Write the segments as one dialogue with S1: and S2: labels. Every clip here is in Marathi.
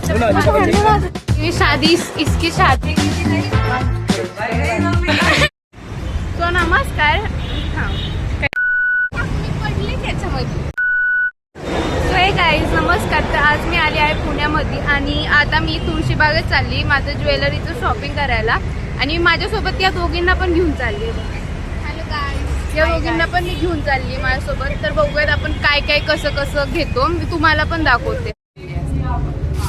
S1: ये शादी इसकी शादी। तो नमस्कार। गाईज नमस्कार। तर आज मी आले आहे पुण्यामध्ये आणि आता मी तुळशीबागेत चालली माझं ज्वेलरीचं शॉपिंग करायला आणि माझ्यासोबत या दोघींना पण घेऊन चालली। हॅलो गाईज, या दोघींना पण मी घेऊन चालली माझ्यासोबत। तर बघूयात आपण काय काय कसं कसं घेतो, मी तुम्हाला पण दाखवते।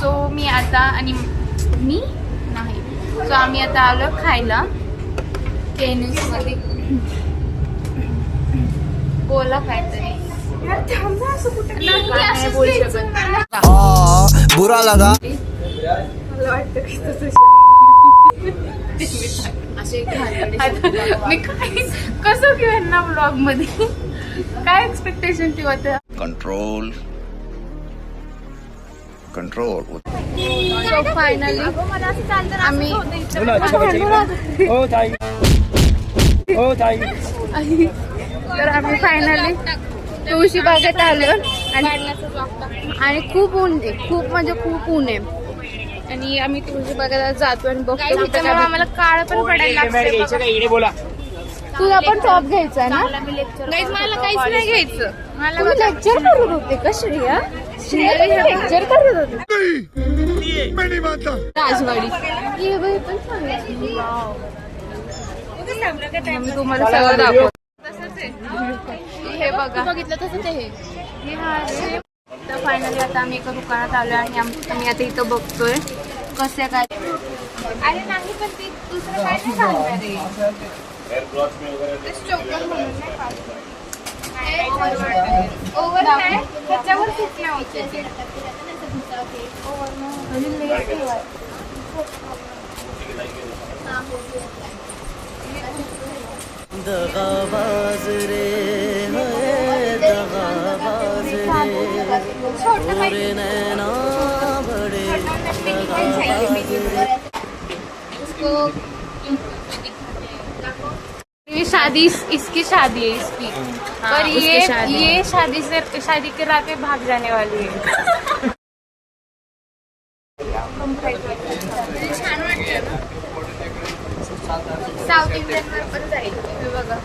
S1: सो मी आता आणि मी नाही सो आम्ही आता आलो खायला केनिस मध्ये। बोला काहीतरी
S2: बुरा लगा
S1: मला वाटतं की मी काय कसं घेऊ ना ब्लॉग मध्ये, काय एक्सपेक्टेशन ठेवत।
S2: Control control.
S1: सो फायनली आम्ही तर आम्ही फायनली तुळशी बागेत आलो आणि खूप ऊन आहे, खूप म्हणजे खूप ऊन आहे आणि आम्ही तुळशी बागेत जातो आणि बघतो आम्हाला काळ पण पडायला लागतं। तुला पण टॉप घ्यायचा आहे ना? मला काहीच नाही घ्यायचं, मला लेक्चर करत होते का श्रेया? लेक्चर करत होते राजवाडी। मी तुम्हाला सगळं दाखवतो। हे बघा, बघितलं तसंच आहे हे। तर फायनली आता आम्ही एका दुकानात आलो आणि आम्ही आता इथं बघतोय कसे काय। अरे नाही पण ती दुसरं काय नाही सांगणार ओव्हर नाही त्याच्यावर सुटण्या होते।
S2: दगाबाज रे दगाबाज रे नैना बड़े दगाबाज रे।
S1: ये शादी इसकी शादी है इसकी, पर ये शादी के रात में भाग जाने वाली है। छान वाटतं ना, साऊथ इंडियन वर पण जाईल हे बघा।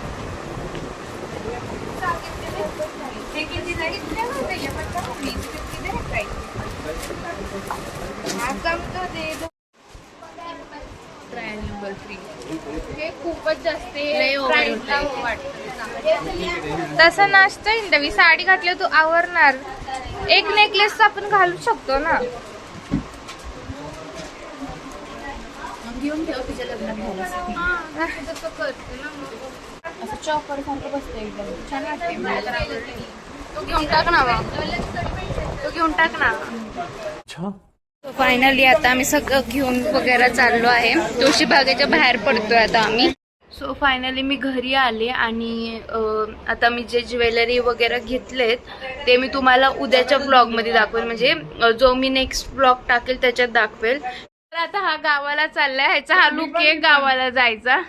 S1: हे किती जाईल हे खूपच जास्त तसं नसतं इंदवी। साडी घातली तू आवरणार, एक नेकलेस आपण घालू शकतो ना। घेऊन ठेव तिच्या लग्नात जसं करते ना, असं चॉपर सारखं बसतं एकदम छान वाटते। तो घेऊन टाक ना, तो घेऊन टाक ना। फायनली आता आम्ही सगळं घेऊन वगैरे चाललो आहे, तुळशी बागेच्या बाहेर पडतोय आता आम्ही। सो फायनली मी घरी आले आणि आता मी जे ज्वेलरी वगैरे घेतलेत ते मी तुम्हाला उद्याच्या ब्लॉगमध्ये दाखवेल, म्हणजे जो मी नेक्स्ट ब्लॉग टाकेल त्याच्यात दाखवेल। तर आता हा गावाला चाललाय, ह्याचा हा लुक आहे गावाला जायचा।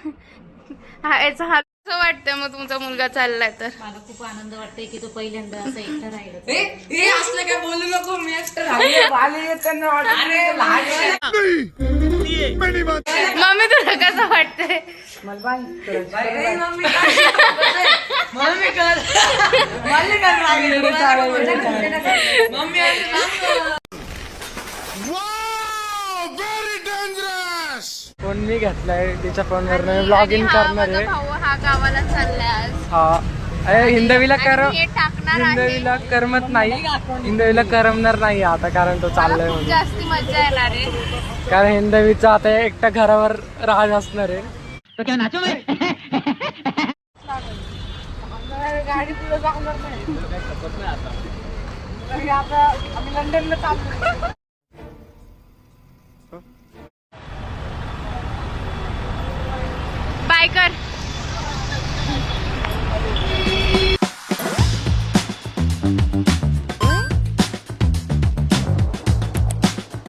S1: याचा हा कसं वाटतंय मग तुमचा मुलगा चाललाय तर?
S3: मला खूप आनंद वाटतोय की तो पहिल्यांदा असं एकटा राहिला।
S4: हे असलं काय बोलू नको, मी एकटं राहिले
S1: मम्मी तुला कसं वाटतंय?
S5: फोन मी घेतलाय तिच्या फोनवर ब्लॉग इन करणार आहे।
S1: हा गावाला चाललाय आज।
S5: हा हिंदवीला हिंदवीला करमत नाही, हिंदवीला करमणार नाही आता, कारण तो चाललाय म्हणून
S1: जास्ती मजा येणार आहे,
S5: कारण हिंदवीचा आता एकटा घरावर राज असणार आहे।
S1: गाडी पुढे जाणार नाही आता आम्ही लंडनला चाललो।